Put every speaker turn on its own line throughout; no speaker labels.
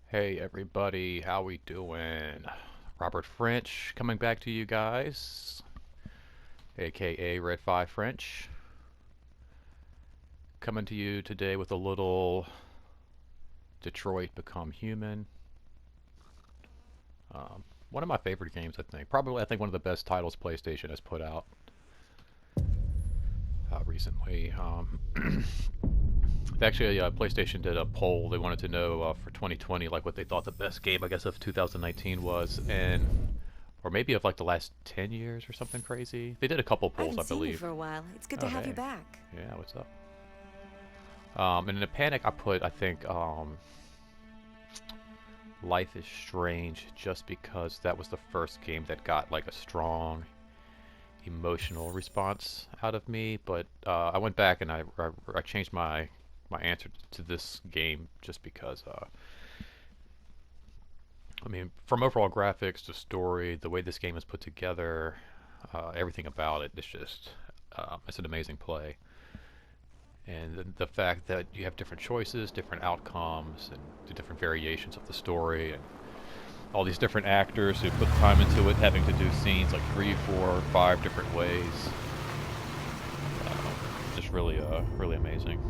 Hey everybody, how we doing? Robert French coming back to you guys, aka Red 5 French, coming to you today with a little Detroit Become Human. One of my favorite games, I think. Probably, I think one of the best titles PlayStation has put out recently. Actually, PlayStation did a poll. They wanted to know for 2020, like what they thought the best game, I guess, of 2019 was, and or maybe of like the last 10 years or something crazy. They did a couple
I
polls, I
haven't seen you
believe.
for a while. It's good to
Oh,
have you
hey.
back.
Yeah, what's up? And in a panic, I put, I think, Life is Strange, just because that was the first game that got like a strong emotional response out of me. But I went back and I changed my answer to this game just because. I mean, from overall graphics to story, the way this game is put together, everything about it, it's just it's an amazing play. And the fact that you have different choices, different outcomes, and the different variations of the story, and all these different actors who put time into it, having to do scenes like 3, 4, 5 different ways, just really, really amazing.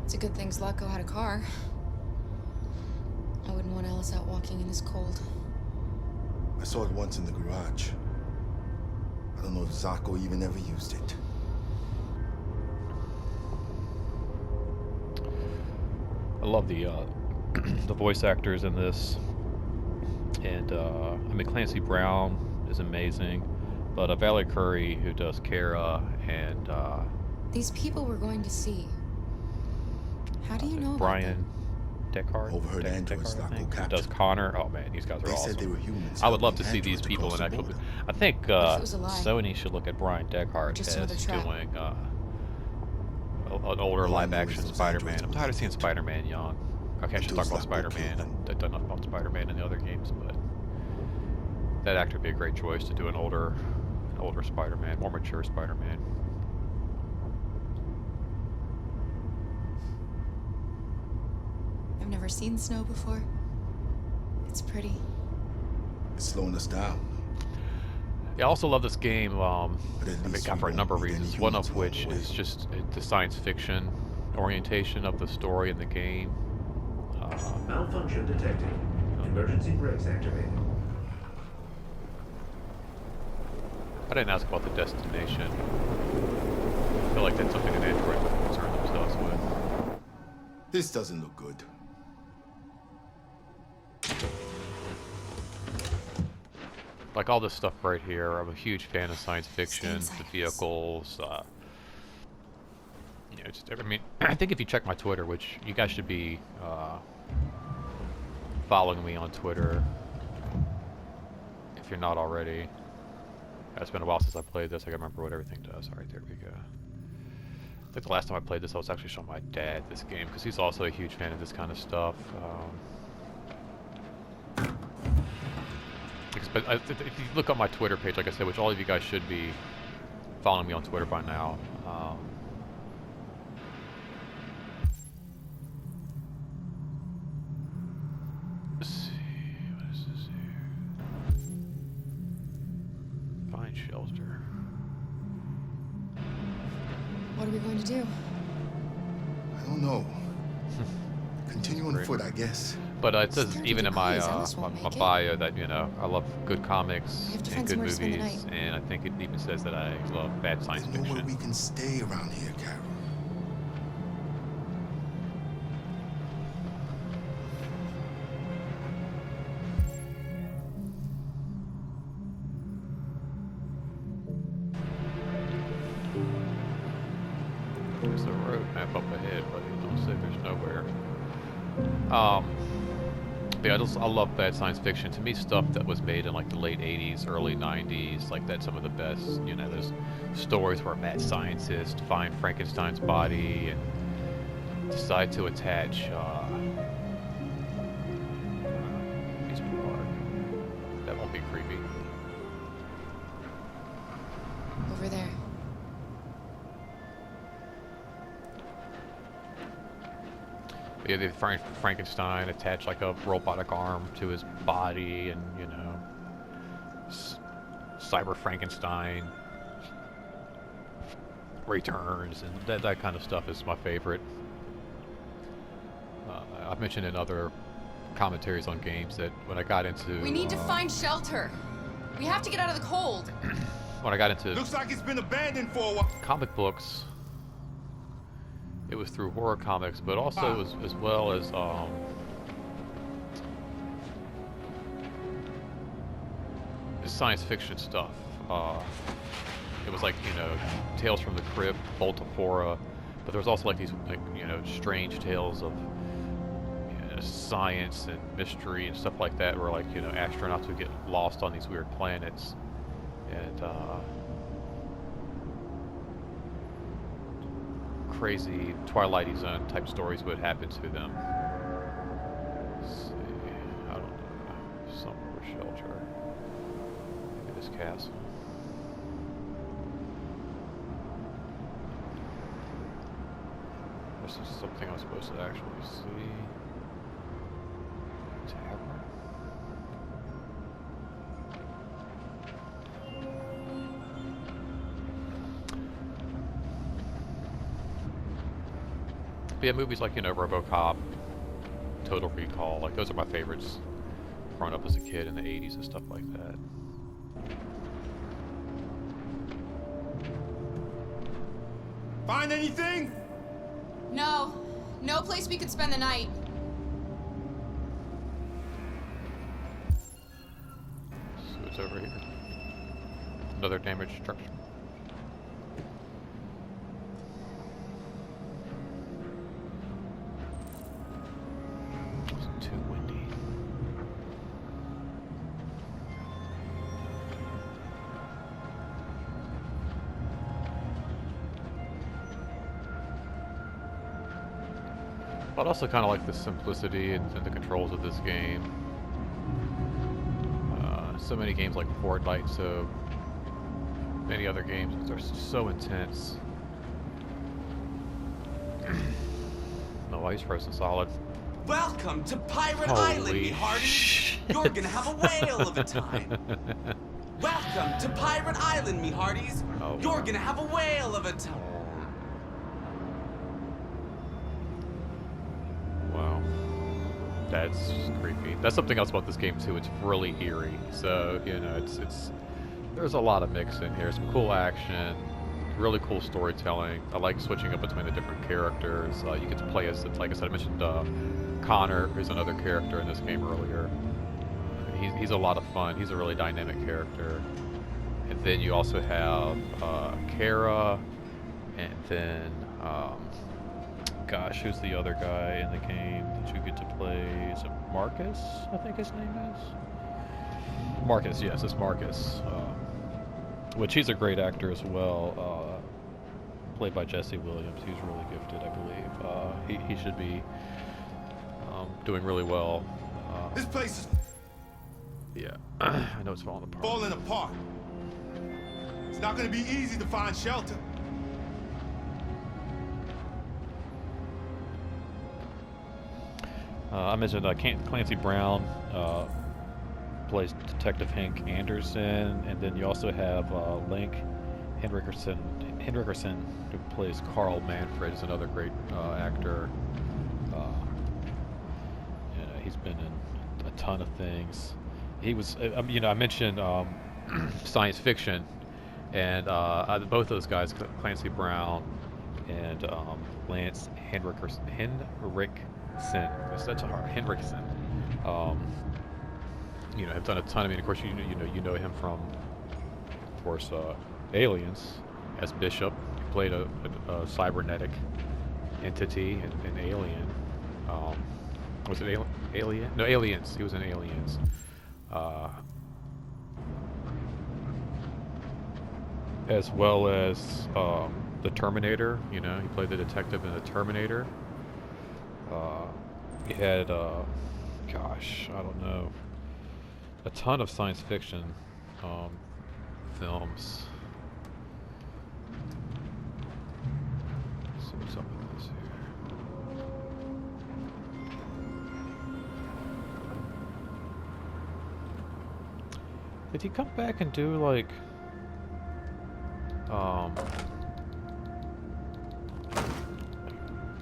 It's a good thing Zlatko had a car. I wouldn't want Alice out walking in this cold.
I saw it once in the garage. I don't know if Zlatko even ever used it.
I love the the voice actors in this, and I mean Clancy Brown is amazing, but Valerie Curry who does Kara and
These people we're going to see. How do you know about
Brian
them?
Deckard,
Overheard Android
Deckard, I
Zlatko
think, who
captured.
does Connor. Oh man, these guys are
They
awesome.
said they were humans.
I would love to
helping
see these
androids
people
across
in
the
actual.
border.
I think
What if it was a lie?
Sony should look at Brian Deckard
Just
as
another trap?
doing an older
All I
live
know is
action
those
Spider-Man.
androids
I'm
were
tired of seeing
evil.
Spider-Man young. Okay, I should talk
Until
about
Zlatko
Spider-Man.
killed them.
I've done enough about Spider-Man in the other games, but that actor would be a great choice to do an older Spider-Man, more mature Spider-Man.
I've never seen snow before. It's pretty.
It's slowing us down.
Yeah, I also love this game.
But at
I
least
mean,
we
for a
won't
number of
need any
reasons. One
humans
of
along
which
the way.
is just the science fiction orientation of the story in the game.
Malfunction detected. Emergency brakes activated.
I didn't ask about the destination. I feel like that's something an Android would concern themselves with.
This doesn't look good.
Like all this stuff right here, I'm a huge fan of science fiction,
Stay in
the
silence.
vehicles, you know, just, I mean, I think if you check my Twitter, which you guys should be following me on Twitter, if you're not already. It's been a while since I played this. I can remember what everything does. All right, there we go. I think the last time I played this, I was actually showing my dad this game because he's also a huge fan of this kind of stuff. But if you look on my Twitter page, like I said, which all of you guys should be following me on Twitter by now. Let's see, what is this here? Find shelter.
What are we going to do?
I don't know. Continue on
Great.
foot, I guess.
But it says
30
even in my
degrees, Alice won't
my
make it.
bio that, you know, I love good comics
We have to
and
find
good
somewhere to spend the
movies,
night.
and I think it even says that I love bad science
There's nowhere
fiction.
we can stay around here, Carol.
There's a road map up ahead, but it don't say there's nowhere. But yeah, I love bad science fiction. To me, stuff that was made in like the late 80s, early 90s, like that's some of the best. You know, there's stories where a mad scientist find Frankenstein's body and decide to attach amusement park. That won't be creepy.
Over there.
But yeah, they Frankenstein attach like a robotic arm to his body, and you know, Cyber Frankenstein returns, and that kind of stuff is my favorite. I've mentioned in other commentaries on games that when I got into
We need to find shelter. We have to get out of the cold.
when I got into
Looks like it's been abandoned for a while.
comic books, it was through horror comics, but also as well as science fiction stuff. It was like, you know, Tales from the Crypt, Bolt of Horror, but there was also like these, like, you know, strange tales of, you know, science and mystery and stuff like that, where, like, you know, astronauts would get lost on these weird planets, and crazy Twilight Zone type stories would happen to them. Let's see, I don't know, somewhere shelter. Maybe this castle. This is something I'm supposed to actually see. Tavern. But yeah, movies like, you know, RoboCop, Total Recall, like those are my favorites. Growing up as a kid in the 80s and stuff like that.
Find anything?
No. No place we could spend the night.
So it's over here. Another damaged structure. It's too windy. But also kind of like the simplicity and the controls of this game. So many games like Fortnite, so many other games are so intense. No, why he's frozen solid.
Welcome to Pirate
Holy
Island, me hearties. You're gonna have a whale of a time. Welcome to Pirate Island, me hearties.
Oh,
You're
wow.
gonna have a whale of a time.
Wow. That's creepy. That's something else about this game too. It's really eerie. So, you know, it's there's a lot of mix in here. Some cool action, really cool storytelling. I like switching up between the different characters. You get to play as, like I said, I mentioned Connor, who's another character in this game earlier. He's a lot of fun. He's a really dynamic character. And then you also have Kara, and then gosh, who's the other guy in the game that you get to play? Is it Marcus? I think his name is Marcus. Yes, it's Marcus. Which he's a great actor as well. Played by Jesse Williams. He's really gifted, I believe. He should be doing really well.
This place is
Yeah, I know it's falling apart.
falling apart. It's not gonna be easy to find shelter.
I mentioned Clancy Brown plays Detective Hank Anderson, and then you also have Link Henriksen, who plays Carl Manfred, is another great actor. He's been in a ton of things. He was, you know, I mentioned science fiction, and both those guys, Clancy Brown and Lance Henriksen. It's such a hard Henriksen. You know, have done a ton. I mean, of course, you know him from, of course, Aliens as Bishop. He played a cybernetic entity in Alien. Was it Alien? No, Aliens. He was in Aliens. As well as the Terminator. You know, he played the detective in the Terminator. You had, gosh, I don't know, a ton of science fiction films. Let's see what's up with this here. Did he come back and do like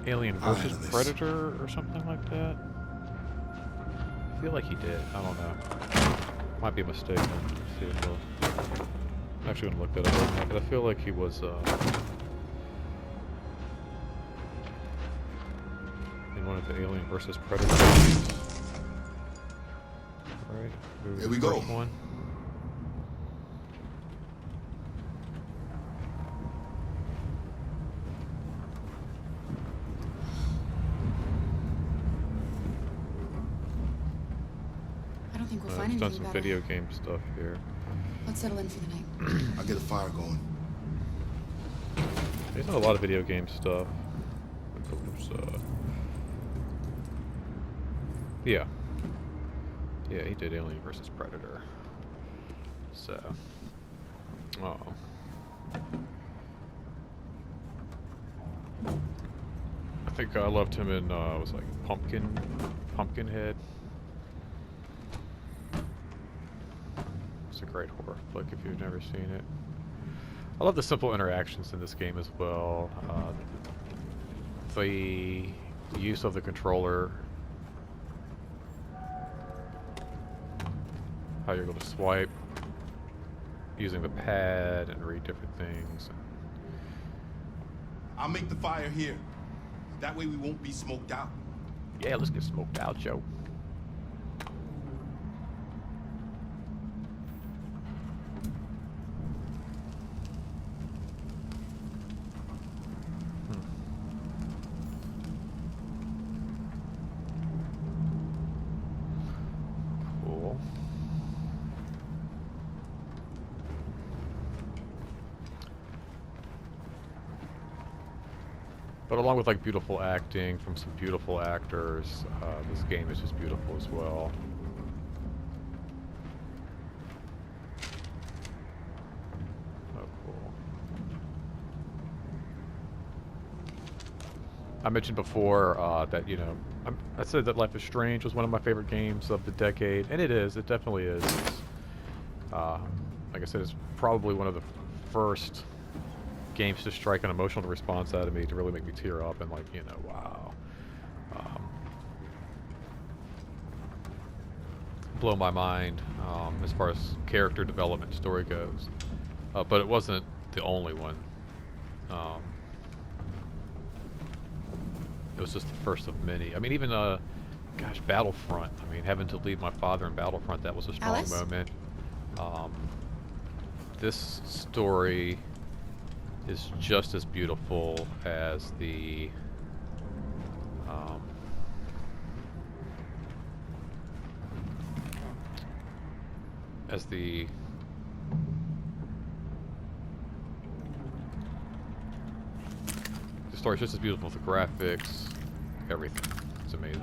Alien vs.
handle this.
Predator or something like that? I feel like he did. I don't know. Might be a mistake. Let's see if I'm actually gonna look that up right now, but I feel like he was in one of the Alien vs. Predator movies. Alright.
Here we go.
First one.
I don't think we'll find
He's done
anything
some
about
video
it.
game stuff here.
Let's settle in for the night.
I'll get a fire going.
He's done a lot of video game stuff. Yeah. Yeah, he did Alien vs. Predator. So. Oh. I think I loved him in, it was like Pumpkinhead. It's a great horror flick if you've never seen it. I love the simple interactions in this game as well. The use of the controller. How you're able to swipe using the pad and read different things.
I'll make the fire here. That way we won't be smoked out.
Yeah, let's get smoked out, Joe. Cool. But along with like beautiful acting from some beautiful actors, this game is just beautiful as well. Oh, cool. I mentioned before that, you know, I said that Life is Strange was one of my favorite games of the decade, and it is. It definitely is. Like I said, it's probably one of the first games to strike an emotional response out of me to really make me tear up and like, you know, wow. Blow my mind as far as character development and story goes. But it wasn't the only one. It was just the first of many. I mean, even, gosh, Battlefront. I mean, having to leave my father in Battlefront, that was a strong
Alice?
moment. This story is just as beautiful as the story's just as beautiful with the graphics, everything. It's amazing.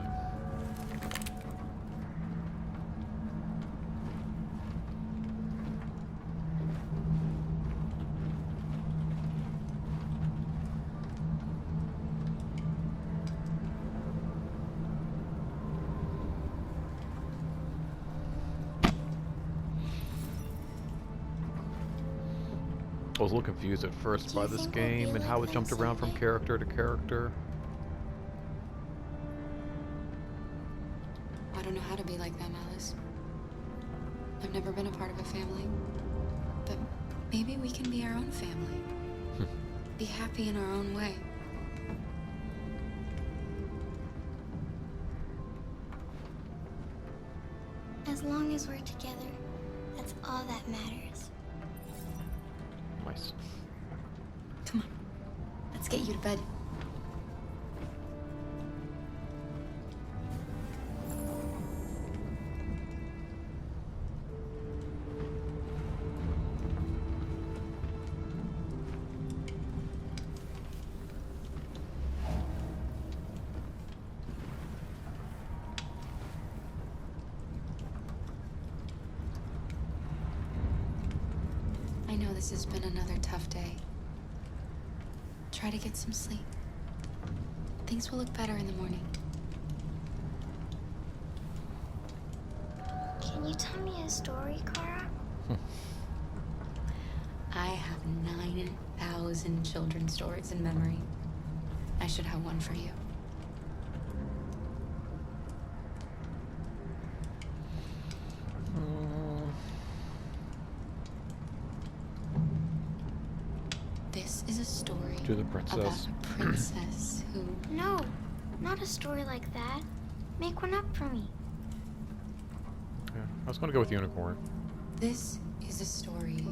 I was a little confused at first
Do
by
you
this
think we'll be
game and
like
how it
them
jumped around from
someday?
character to character.
I don't know how to be like them, Alice. I've never been a part of a family. But maybe we can be our own family. Be happy in our own way.
As long as we're together, that's all that matters.
Nice.
Come on. Let's get you to bed. this has been another tough day. Try to get some sleep. Things will look better in the morning.
Can you tell me a story, Kara?
I have 9,000 children's stories in memory. I should have one for you. This is a story
To the
about
princess.
a princess who...
No, not a story like that. Make one up for me.
Yeah, I was gonna go with unicorn.
This is a story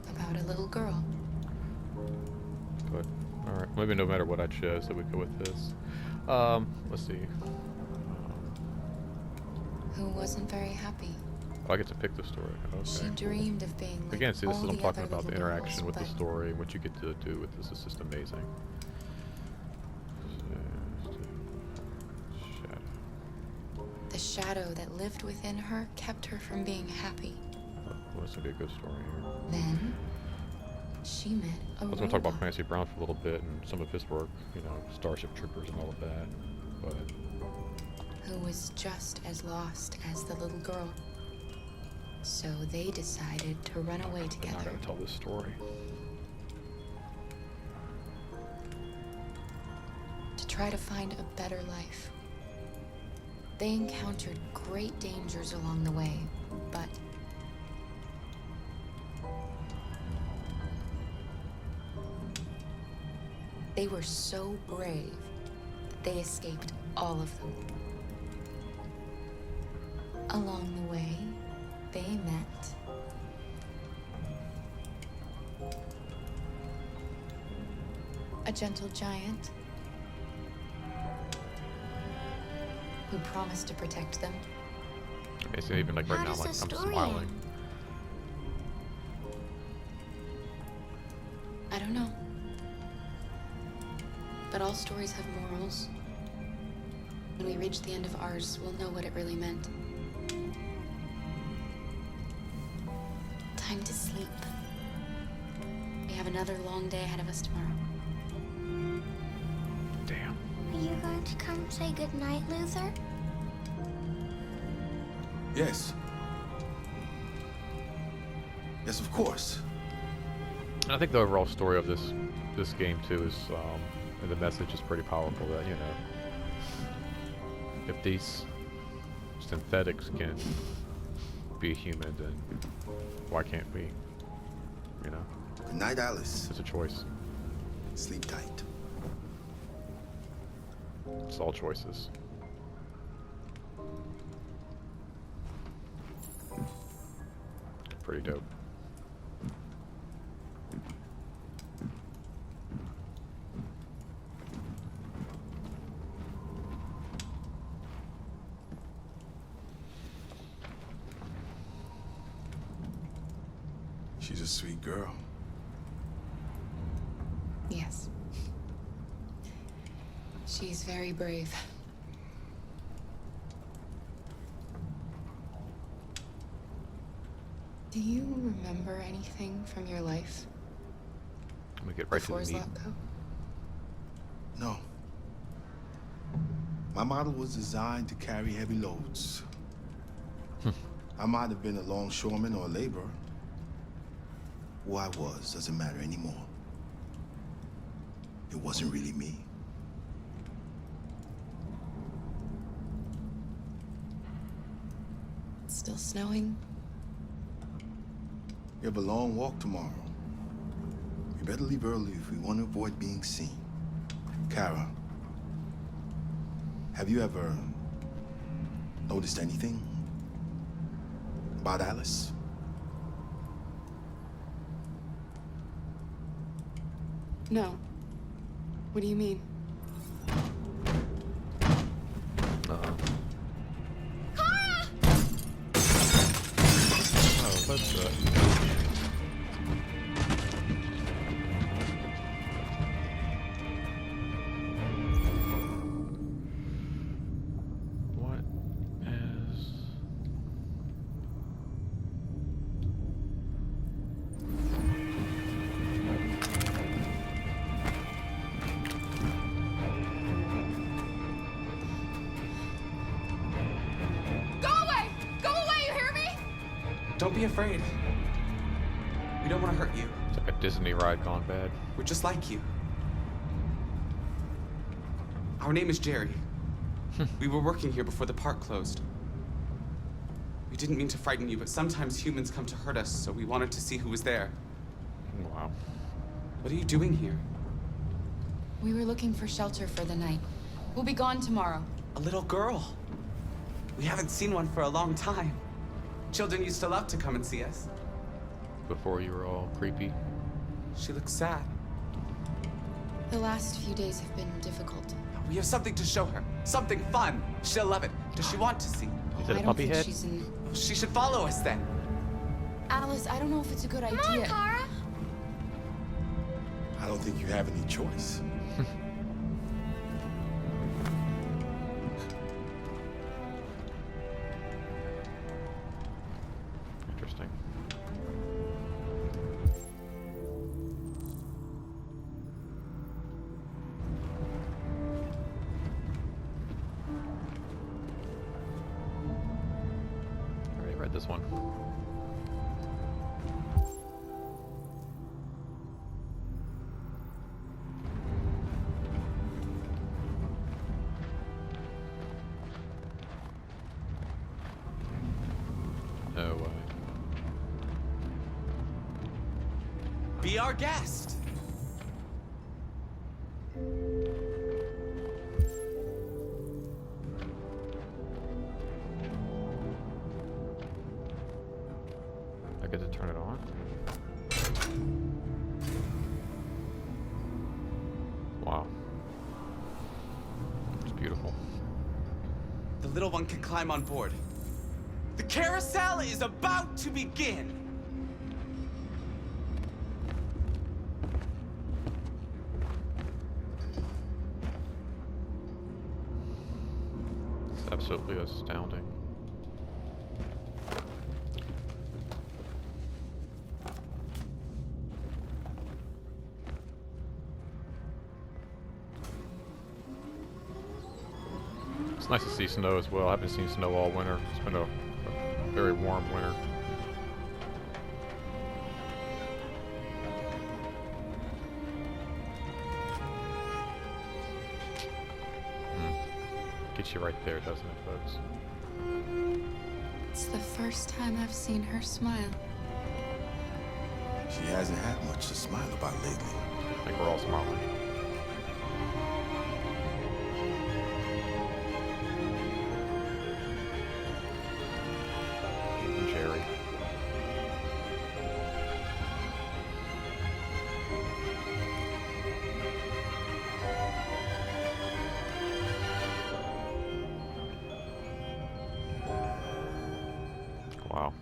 about a little girl
But alright, maybe no matter what I chose, that would go with this. Let's see.
who wasn't very happy.
I get to pick the story.
She
Okay.
dreamed of being like
Again, see, this is
all
what I'm
the
talking
other
about, the
little
interaction
girls,
with the
but
story, what you get to do with this is just amazing. Shadow.
the shadow that lived within her kept her from being happy.
Well, this would be a good story here.
Then she met a
I was going to talk about
robot.
Clancy Brown for a little bit and some of his work, you know, Starship Troopers and all of that. But
who was just as lost as the little girl. So they decided to run away
I'm not
together.
going to tell this story.
To try to find a better life. They encountered great dangers along the way, but they were so brave that they escaped all of them. Along the way, they met a gentle giant who promised to protect them.
Basically, even like right
How
now,
does
like
the
I'm
story
smiling.
end?
I don't know. But all stories have morals. When we reach the end of ours, we'll know what it really meant. Time to sleep. We have another long day ahead of us tomorrow.
Damn.
Are you going to come say goodnight, Luther?
Yes. Yes, of course.
And I think the overall story of this game too is, and the message is pretty powerful. That, you know, if these synthetics can be human, then why can't we? You know,
Good night, Alice.
it's a choice.
Sleep tight.
It's all choices. Pretty dope.
She's a sweet girl.
Yes. She's very brave. Do you remember anything from your life
Let me get right to
before
the meat.
Zlatko?
No. My model was designed to carry heavy loads. I might have been a longshoreman or a laborer. Who I was doesn't matter anymore. It wasn't really me.
It's still snowing.
We have a long walk tomorrow. We better leave early if we want to avoid being seen. Kara, have you ever noticed anything about Alice?
No. What do you mean?
Oh, that's what is?
Don't be afraid. We don't want to hurt you.
It's like a Disney ride gone bad.
We're just like you. Our name is Jerry. We were working here before the park closed. We didn't mean to frighten you, but sometimes humans come to hurt us, so we wanted to see who was there.
Wow.
What are you doing here?
We were looking for shelter for the night. We'll be gone tomorrow.
A little girl. We haven't seen one for a long time. Children used to love to come and see us.
Before you were all creepy.
She looks sad.
The last few days have been difficult.
We have something to show her. Something fun. She'll love it. Does she want to see?
Is it
I
a
don't
puppy
think
head?
she's in...
She should follow us then.
Alice, I don't know if it's a good
Come
idea.
on, Kara.
I don't think you have any choice.
Interesting. I already read this one. No way.
Be our guest.
I get to turn it on? Wow. It's beautiful.
The little one can climb on board. The carousel is about to begin.
It's absolutely astounding. It's nice to see snow as well. I haven't seen snow all winter. It's been a very warm winter. Gets you right there, doesn't it, folks?
It's the first time I've seen her smile.
She hasn't had much to smile about lately.
I think we're all smiling. Even Jerry. Wow.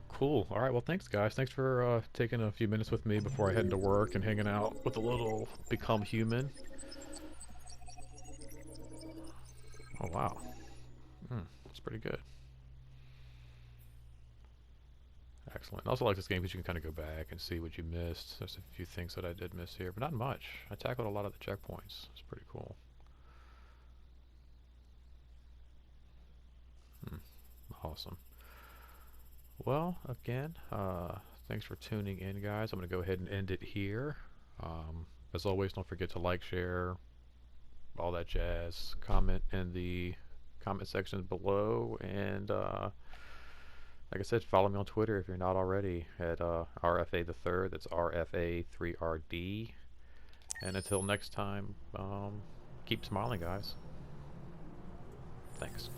Cool. All right. Well, thanks, guys. Thanks for taking a few minutes with me before I head into work and hanging out with a little Become Human. Oh, wow. That's pretty good. Excellent. I also like this game because you can kind of go back and see what you missed. There's a few things that I did miss here, but not much. I tackled a lot of the checkpoints. It's pretty cool. Awesome. Well, again, thanks for tuning in, guys. I'm going to go ahead and end it here. As always, don't forget to like, share, all that jazz. Comment in the comment section below. And like I said, follow me on Twitter if you're not already at RFA3rd. That's RFA3RD. And until next time, keep smiling, guys. Thanks.